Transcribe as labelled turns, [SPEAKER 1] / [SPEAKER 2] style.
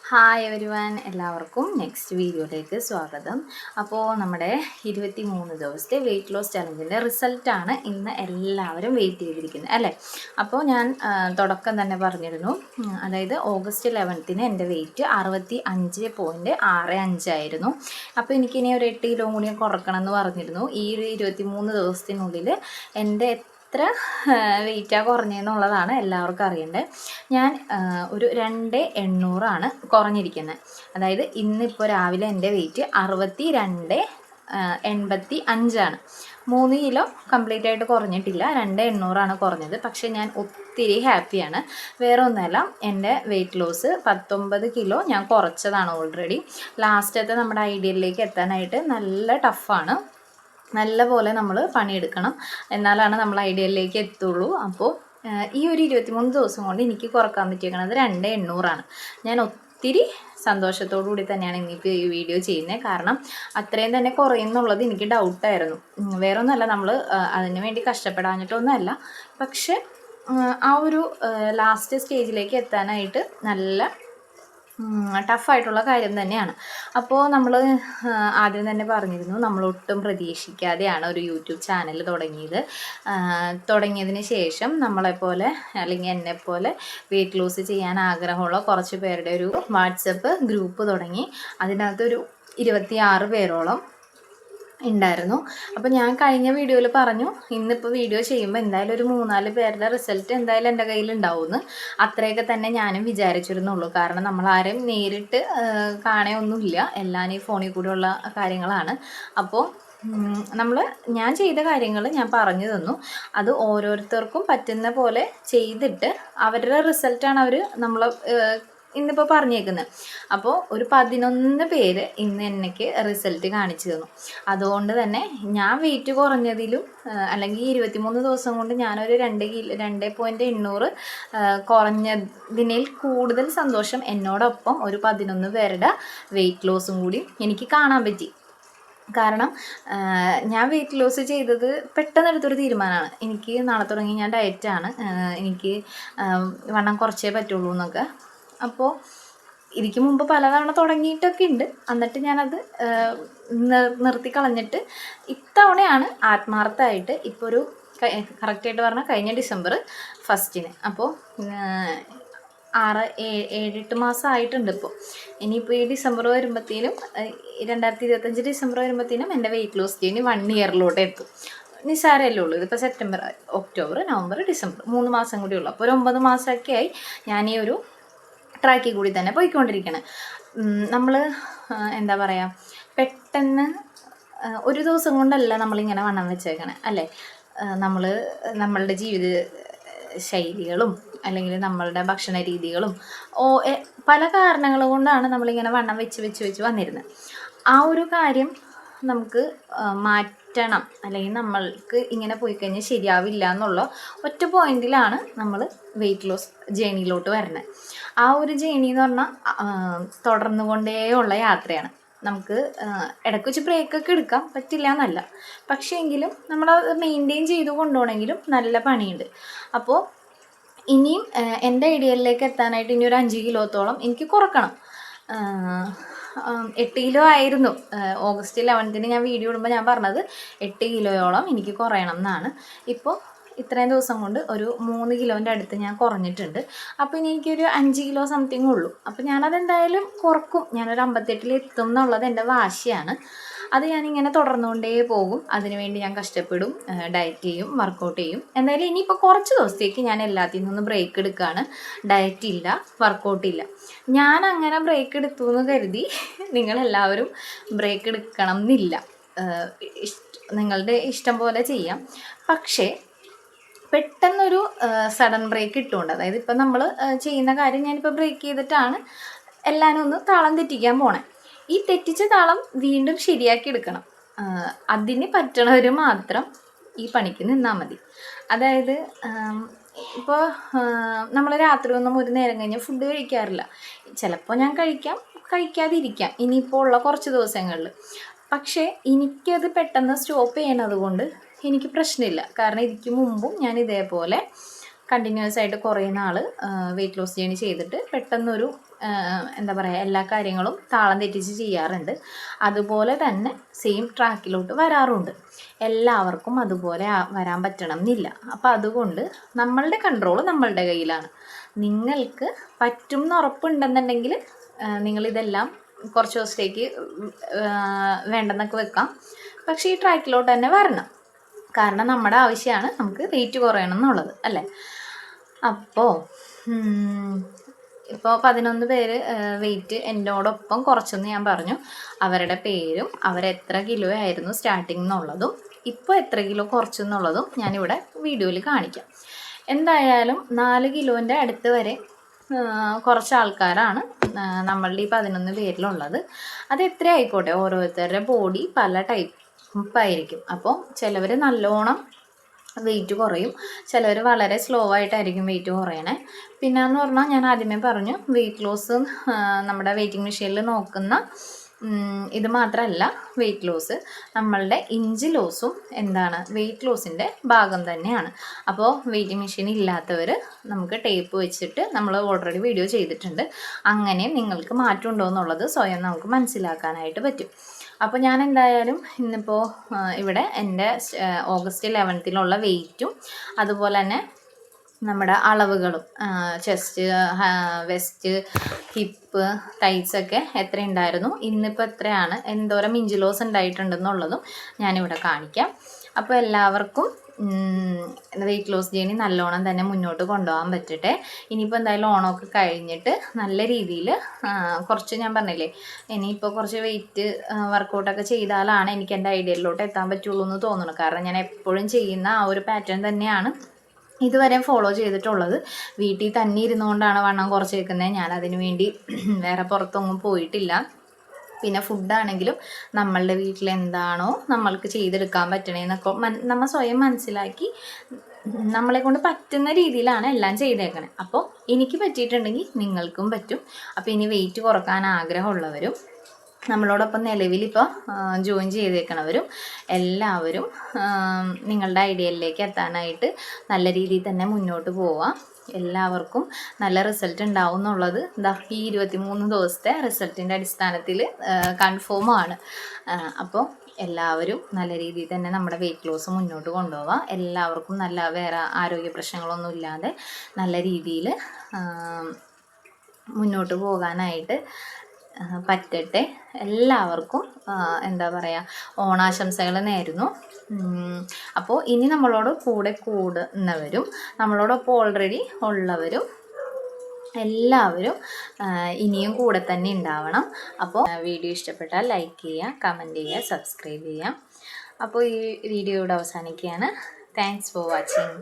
[SPEAKER 1] Hi everyone, എല്ലാവർക്കും next വീഡിയോയിലേക്ക് സ്വാഗതം. അപ്പോൾ നമ്മുടെ 23 ദിവസത്തെ വെയിറ്റ് ലോസ് ചലഞ്ചിൻ്റെ റിസൾട്ടാണ് ഇന്ന് എല്ലാവരും വെയിറ്റ് ചെയ്തിരിക്കുന്നത് അല്ലേ. അപ്പോൾ ഞാൻ തുടക്കം തന്നെ പറഞ്ഞിരുന്നു, അതായത് ഓഗസ്റ്റ് 11 എൻ്റെ വെയിറ്റ് 65.65 ആയിരുന്നു. അപ്പോൾ എനിക്കിനി ഒരു 8 കിലോ കൂടി കുറക്കണം എന്ന് പറഞ്ഞിരുന്നു. ഈ ഒരു 23 ദിവസത്തിനുള്ളിൽ എൻ്റെ എത്ര വെയിറ്റാണ് കുറഞ്ഞതെന്നുള്ളതാണ് എല്ലാവർക്കും അറിയേണ്ടത്. ഞാൻ ഒരു 2800 കുറഞ്ഞിരിക്കുന്നത്. അതായത് ഇന്നിപ്പോൾ രാവിലെ എൻ്റെ വെയിറ്റ് 62.85 3 കിലോ കംപ്ലീറ്റ് ആയിട്ട് കുറഞ്ഞിട്ടില്ല, 2800 കുറഞ്ഞത്. പക്ഷേ ഞാൻ ഒത്തിരി ഹാപ്പിയാണ്. വേറെ ഒന്നുമല്ല, എൻ്റെ വെയിറ്റ് ലോസ് 19 കിലോ ഞാൻ കുറച്ചതാണ് ഓൾറെഡി. ലാസ്റ്റത്തെ നമ്മുടെ ഐഡിയലിലേക്ക് എത്താനായിട്ട് നല്ല ടഫാണ്. നല്ല പോലെ നമ്മൾ പണിയെടുക്കണം, എന്നാലാണ് നമ്മൾ ഐഡിയലിലേക്ക് എത്തുള്ളൂ. അപ്പോൾ ഈ ഒരു 23 ദിവസം കൊണ്ട് എനിക്ക് കുറക്കാൻ പറ്റിയിരിക്കുന്നത് 2800. ഞാൻ ഒത്തിരി സന്തോഷത്തോടു കൂടി തന്നെയാണ് ഇന്നിപ്പോൾ ഈ വീഡിയോ ചെയ്യുന്നത്. കാരണം അത്രയും തന്നെ കുറയുന്നുള്ളത് എനിക്ക് ഡൗട്ടായിരുന്നു. വേറെ ഒന്നുമല്ല, നമ്മൾ അതിന് വേണ്ടി കഷ്ടപ്പെടാഞ്ഞിട്ടൊന്നുമല്ല. പക്ഷെ ആ ഒരു ലാസ്റ്റ് സ്റ്റേജിലേക്ക് എത്താനായിട്ട് നല്ല ടഫായിട്ടുള്ള കാര്യം തന്നെയാണ്. അപ്പോൾ നമ്മൾ ആദ്യം തന്നെ പറഞ്ഞിരുന്നു, നമ്മളൊട്ടും പ്രതീക്ഷിക്കാതെയാണ് ഒരു യൂട്യൂബ് ചാനൽ തുടങ്ങിയതിന് ശേഷം നമ്മളെപ്പോലെ അല്ലെങ്കിൽ എന്നെപ്പോലെ വെയിറ്റ് ലോസ് ചെയ്യാൻ ആഗ്രഹമുള്ള കുറച്ച് പേരുടെ ഒരു വാട്സപ്പ് ഗ്രൂപ്പ് തുടങ്ങി. അതിനകത്തൊരു 26 പേരോളം ഉണ്ടായിരുന്നു. അപ്പോൾ ഞാൻ കഴിഞ്ഞ വീഡിയോയിൽ പറഞ്ഞു, ഇന്നിപ്പോൾ വീഡിയോ ചെയ്യുമ്പോൾ എന്തായാലും ഒരു 3-4 പേരുടെ റിസൾട്ട് എന്തായാലും എൻ്റെ കയ്യിലുണ്ടാവുമെന്ന്. അത്രയൊക്കെ തന്നെ ഞാനും വിചാരിച്ചിരുന്നുള്ളൂ. കാരണം നമ്മൾ ആരെയും നേരിട്ട് കാണുകയൊന്നുമില്ല, എല്ലാം ഈ ഫോണിൽ കൂടെയുള്ള കാര്യങ്ങളാണ്. അപ്പോൾ ഞാൻ ചെയ്ത കാര്യങ്ങൾ ഞാൻ പറഞ്ഞു തന്നു. അത് ഓരോരുത്തർക്കും പറ്റുന്ന പോലെ ചെയ്തിട്ട് അവരുടെ റിസൾട്ടാണ് അവർ നമ്മളെ ഇന്നിപ്പോൾ പറഞ്ഞേക്കുന്നത്. അപ്പോൾ ഒരു 11 പേര് ഇന്ന് എനിക്ക് റിസൾട്ട് കാണിച്ചു തന്നു. അതുകൊണ്ട് തന്നെ ഞാൻ വെയിറ്റ് കുറഞ്ഞതിലും അല്ലെങ്കിൽ 23 ദിവസം കൊണ്ട് ഞാനൊരു 2.800 കുറഞ്ഞതിനിൽ കൂടുതൽ സന്തോഷം എന്നോടൊപ്പം ഒരു 11 പേരുടെ വെയിറ്റ് ലോസും കൂടി എനിക്ക് കാണാൻ പറ്റി. കാരണം ഞാൻ വെയിറ്റ് ലോസ് ചെയ്തത് പെട്ടെന്ന് എടുത്തൊരു തീരുമാനമാണ്. എനിക്ക് നാളെ തുടങ്ങി ഞാൻ ഡയറ്റാണ്, എനിക്ക് വണ്ണം കുറച്ചേ പറ്റുള്ളൂ എന്നൊക്കെ. അപ്പോൾ ഇതിക്ക് മുമ്പ് പലതവണ തുടങ്ങിയിട്ടൊക്കെ ഉണ്ട്, എന്നിട്ട് ഞാനത് നിർത്തി കളഞ്ഞിട്ട് ഇത്തവണയാണ് ആത്മാർത്ഥമായിട്ട് ഇപ്പോൾ ഒരു കറക്റ്റായിട്ട് പറഞ്ഞാൽ കഴിഞ്ഞ ഡിസംബർ 1 അപ്പോൾ 6-7-8 മാസം ആയിട്ടുണ്ട്. ഇപ്പോൾ ഇനിയിപ്പോൾ ഈ ഡിസംബർ വരുമ്പോഴത്തേനും 2025 ഡിസംബർ വരുമ്പോഴത്തേനും എൻ്റെ വെയിറ്റ് ലോസ് ജേർണി 1 ഇയറിലോട്ട് എത്തും. നിസ്സാരമല്ലേ ഉള്ളൂ. ഇതിപ്പോൾ സെപ്റ്റംബർ, ഒക്ടോബർ, നവംബർ, ഡിസംബർ 3 മാസം കൂടി ഉള്ളൂ. അപ്പോൾ ഒരു 9 മാസമൊക്കെ ആയി ഞാൻ ഈ ഒരു ട്രാക്കിൽ കൂടി തന്നെ പോയിക്കൊണ്ടിരിക്കണം. നമ്മൾ എന്താ പറയുക, പെട്ടെന്ന് ഒരു ദിവസം കൊണ്ടല്ല നമ്മളിങ്ങനെ വണ്ണം വെച്ചേക്കണേ അല്ലേ. നമ്മളുടെ ജീവിത ശൈലികളും അല്ലെങ്കിൽ നമ്മളുടെ ഭക്ഷണ രീതികളും പല കാരണങ്ങൾ കൊണ്ടാണ് നമ്മളിങ്ങനെ വണ്ണം വെച്ച് വന്നിരുന്നത്. ആ ഒരു കാര്യം നമുക്ക് മാറ്റണം, അല്ലെങ്കിൽ നമ്മൾക്ക് ഇങ്ങനെ പോയി കഴിഞ്ഞാൽ ശരിയാവില്ല എന്നുള്ള ഒറ്റ പോയിന്റിലാണ് നമ്മൾ വെയിറ്റ് ലോസ് ജേണിയിലോട്ട് വരുന്നത്. ആ ഒരു ജേണി എന്ന് പറഞ്ഞാൽ തുടർന്നുകൊണ്ടേയുള്ള യാത്രയാണ്. നമുക്ക് ഇടയ്ക്ക് വെച്ച് ബ്രേക്കൊക്കെ എടുക്കാം, പറ്റില്ല എന്നല്ല. പക്ഷേ എങ്കിലും നമ്മളത് മെയിൻറ്റെയിൻ ചെയ്ത് കൊണ്ടുപോകണമെങ്കിലും നല്ല പണിയുണ്ട്. അപ്പോൾ ഇനിയും എൻ്റെ ഐഡിയയിലേക്ക് എത്താനായിട്ട് ഇനി ഒരു 5 കിലോത്തോളം എനിക്ക് കുറക്കണം. 8 കിലോ ആയിരുന്നു ഓഗസ്റ്റ് 11 ഞാൻ വീഡിയോ ഇടുമ്പോൾ ഞാൻ പറഞ്ഞത്. 8 കിലോയോളം എനിക്ക് കുറയണം എന്നാണ്. ഇപ്പോൾ ഇത്രയും ദിവസം കൊണ്ട് ഒരു 3 കിലോൻ്റെ അടുത്ത് ഞാൻ കുറഞ്ഞിട്ടുണ്ട്. അപ്പോൾ ഇനി എനിക്കൊരു 5 കിലോ സംതിങ് ഉള്ളൂ. അപ്പോൾ ഞാനതെന്തായാലും കുറക്കും. ഞാനൊരു 58 എത്തും എന്നുള്ളത് എൻ്റെ വാശിയാണ്. അത് ഞാനിങ്ങനെ തുടർന്നുകൊണ്ടേ പോകും. അതിനുവേണ്ടി ഞാൻ കഷ്ടപ്പെടും, ഡയറ്റ് ചെയ്യും, വർക്കൗട്ട് ചെയ്യും. എന്തായാലും ഇനിയിപ്പോൾ കുറച്ച് ദിവസത്തേക്ക് ഞാൻ എല്ലാത്തിൽ നിന്നും ബ്രേക്ക് എടുക്കുകയാണ്. ഡയറ്റ് ഇല്ല, വർക്കൗട്ടില്ല. ഞാൻ അങ്ങനെ ബ്രേക്ക് എടുത്തു എന്ന് കരുതി നിങ്ങളെല്ലാവരും ബ്രേക്ക് എടുക്കണം എന്നില്ല. നിങ്ങളുടെ ഇഷ്ടം പോലെ ചെയ്യാം. പക്ഷേ പെട്ടെന്നൊരു സഡൻ ബ്രേക്ക് ഇട്ടുകൊണ്ട്, അതായത് ഇപ്പം നമ്മൾ ചെയ്യുന്ന കാര്യം ഞാനിപ്പോൾ ബ്രേക്ക് ചെയ്തിട്ടാണ് എല്ലാവരും ഒന്ന് താളം തെറ്റിക്കാൻ പോണേ. ഈ തെറ്റിച്ച താളം വീണ്ടും ശരിയാക്കി എടുക്കണം. അതിന് പറ്റണവർ മാത്രം ഈ പണിക്ക് നിന്നാൽ മതി. അതായത് ഇപ്പോൾ നമ്മൾ രാത്രി ഒന്നും ഒരു നേരം കഴിഞ്ഞ് ഫുഡ് കഴിക്കാറില്ല. ചിലപ്പോൾ ഞാൻ കഴിക്കാതിരിക്കാം ഇനിയിപ്പോൾ ഉള്ള കുറച്ച് ദിവസങ്ങളിൽ. പക്ഷേ എനിക്കത് പെട്ടെന്ന് സ്റ്റോപ്പ് ചെയ്യണത് കൊണ്ട് എനിക്ക് പ്രശ്നമില്ല. കാരണം ഇതിക്ക് മുമ്പും ഞാൻ ഇതേപോലെ കണ്ടിന്യൂസ് ആയിട്ട് കുറേ നാൾ വെയിറ്റ് ലോസ് ജേണി ചെയ്തിട്ട് പെട്ടെന്നൊരു എന്താ പറയുക എല്ലാ കാര്യങ്ങളും താളം തെറ്റിച്ച് ചെയ്യാറുണ്ട്. അതുപോലെ തന്നെ സെയിം ട്രാക്കിലോട്ട് വരാറുണ്ട്. എല്ലാവർക്കും അതുപോലെ വരാൻ പറ്റണം എന്നില്ല. അപ്പോൾ അതുകൊണ്ട് നമ്മളുടെ കൺട്രോൾ നമ്മളുടെ കയ്യിലാണ്. നിങ്ങൾക്ക് പറ്റും എന്ന് ഉറപ്പുണ്ടെന്നുണ്ടെങ്കിൽ നിങ്ങളിതെല്ലാം കുറച്ച് ദിവസത്തേക്ക് വേണ്ടെന്നൊക്കെ വെക്കാം. പക്ഷേ ഈ ട്രാക്കിലോട്ട് തന്നെ വരണം. കാരണം നമ്മുടെ ആവശ്യമാണ് നമുക്ക് വെയിറ്റ് കുറയണം എന്നുള്ളത് അല്ലേ. അപ്പോൾ ഇപ്പോൾ 11 പേര് വെയിറ്റ് എന്നോടൊപ്പം കുറച്ചെന്ന് ഞാൻ പറഞ്ഞു. അവരുടെ പേരും അവരെത്ര കിലോ ആയിരുന്നു സ്റ്റാർട്ടിങ് എന്നുള്ളതും ഇപ്പോൾ എത്ര കിലോ കുറച്ചെന്നുള്ളതും ഞാനിവിടെ വീഡിയോയിൽ കാണിക്കാം. എന്തായാലും 4 കിലോൻ്റെ അടുത്ത് വരെ കുറച്ച് ആൾക്കാരാണ് നമ്മളുടെ ഈ 11 പേരിലുള്ളത്. അത് എത്ര ആയിക്കോട്ടെ, ഓരോരുത്തരുടെ ബോഡി പല ടൈപ്പായിരിക്കും. അപ്പോൾ ചിലവർ നല്ലോണം വെയിറ്റ് കുറയും, ചിലവർ വളരെ സ്ലോ ആയിട്ടായിരിക്കും വെയിറ്റ് കുറയണേ. പിന്നെയെന്ന് പറഞ്ഞാൽ ഞാൻ ആദ്യമേ പറഞ്ഞു, വെയിറ്റ് ലോസ് നമ്മുടെ വെയിറ്റിംഗ് മെഷീനിൽ നോക്കുന്ന ഇത് മാത്രമല്ല വെയിറ്റ് ലോസ്, നമ്മളുടെ ഇഞ്ച് ലോസും എന്താണ് വെയിറ്റ് ലോസിൻ്റെ ഭാഗം തന്നെയാണ്. അപ്പോൾ വെയിറ്റിംഗ് മെഷീൻ ഇല്ലാത്തവർ നമുക്ക് ടേപ്പ് വെച്ചിട്ട് നമ്മൾ ഓൾറെഡി വീഡിയോ ചെയ്തിട്ടുണ്ട്. അങ്ങനെ നിങ്ങൾക്ക് മാറ്റം ഉണ്ടോ എന്നുള്ളത് സ്വയം നമുക്ക് മനസ്സിലാക്കാനായിട്ട് പറ്റും. അപ്പോൾ ഞാൻ എന്തായാലും ഇന്നിപ്പോൾ ഇവിടെ എൻ്റെ ഓഗസ്റ്റ് 11 വെയിറ്റും അതുപോലെ തന്നെ നമ്മുടെ അളവുകളും ചെസ്റ്റ്, വെസ്റ്റ്, ഹിപ്പ്, തൈസൊക്കെ എത്ര ഉണ്ടായിരുന്നു, ഇന്നിപ്പോൾ എത്രയാണ്, എന്തോരം ഇഞ്ച് ലോസ് ഉണ്ടായിട്ടുണ്ടെന്നുള്ളതും ഞാനിവിടെ കാണിക്കാം. അപ്പോൾ എല്ലാവർക്കും വെയിറ്റ് ലോസ് ജേണി നല്ലോണം തന്നെ മുന്നോട്ട് കൊണ്ടുപോകാൻ പറ്റട്ടെ. ഇനിയിപ്പോൾ എന്തായാലും ഓണമൊക്കെ കഴിഞ്ഞിട്ട് നല്ല രീതിയിൽ കുറച്ച് ഞാൻ പറഞ്ഞില്ലേ, ഇനിയിപ്പോൾ കുറച്ച് വെയിറ്റ് വർക്കൗട്ടൊക്കെ ചെയ്താലാണ് എനിക്ക് എൻ്റെ ഐഡിയയിലോട്ട് എത്താൻ പറ്റുള്ളൂ എന്ന് തോന്നുന്നു. കാരണം ഞാൻ എപ്പോഴും ചെയ്യുന്ന ആ ഒരു പാറ്റേൺ തന്നെയാണ് ഇതുവരെ ഫോളോ ചെയ്തിട്ടുള്ളത്. വീട്ടിൽ തന്നെ ഇരുന്നുകൊണ്ടാണ് വണ്ണം കുറച്ചേക്കുന്നത്. ഞാൻ അതിന് വേണ്ടി വേറെ പുറത്തൊന്നും പോയിട്ടില്ല. പിന്നെ ഫുഡാണെങ്കിലും നമ്മളുടെ വീട്ടിൽ എന്താണോ നമ്മൾക്ക് ചെയ്തെടുക്കാൻ പറ്റണേന്നൊക്കെ നമ്മൾ സ്വയം മനസ്സിലാക്കി നമ്മളെ കൊണ്ട് പറ്റുന്ന രീതിയിലാണ് എല്ലാം ചെയ്തേക്കണേ. അപ്പോൾ എനിക്ക് പറ്റിയിട്ടുണ്ടെങ്കിൽ നിങ്ങൾക്കും പറ്റും. അപ്പോൾ ഇനി വെയിറ്റ് കുറക്കാൻ ആഗ്രഹമുള്ളവരും നമ്മളോടൊപ്പം നിലവിലിപ്പോൾ ജോയിൻ ചെയ്തേക്കണവരും എല്ലാവരും നിങ്ങളുടെ ഐഡിയയിലേക്ക് എത്താനായിട്ട് നല്ല രീതിയിൽ തന്നെ മുന്നോട്ട് പോവാം. എല്ലാവർക്കും നല്ല റിസൾട്ട് ഉണ്ടാവും എന്നുള്ളത് ഈ 23 ദിവസത്തെ റിസൾട്ടിൻ്റെ അടിസ്ഥാനത്തിൽ കൺഫേമാണ്. അപ്പോൾ എല്ലാവരും നല്ല രീതിയിൽ തന്നെ നമ്മുടെ വെയിറ്റ് ലോസ് മുന്നോട്ട് കൊണ്ടുപോവാം. എല്ലാവർക്കും നല്ല വേറെ ആരോഗ്യ പ്രശ്നങ്ങളൊന്നും ഇല്ലാതെ നല്ല രീതിയിൽ മുന്നോട്ട് പോകാനായിട്ട് പറ്റട്ടെ. എല്ലാവർക്കും എന്താ പറയുക, ഓണാശംസകൾ നേരുന്നു. അപ്പോൾ ഇനി നമ്മളോട് കൂടെ കൂടുന്നവരും നമ്മളോടൊപ്പം ഓൾറെഡി ഉള്ളവരും എല്ലാവരും ഇനിയും കൂടെ തന്നെ ഉണ്ടാവണം. അപ്പോൾ വീഡിയോ ഇഷ്ടപ്പെട്ടാൽ ലൈക്ക് ചെയ്യുക, കമൻറ്റ് ചെയ്യുക, സബ്സ്ക്രൈബ് ചെയ്യുക. അപ്പോൾ ഈ വീഡിയോ ഇവിടെ അവസാനിക്കുകയാണ്. Thanks for watching.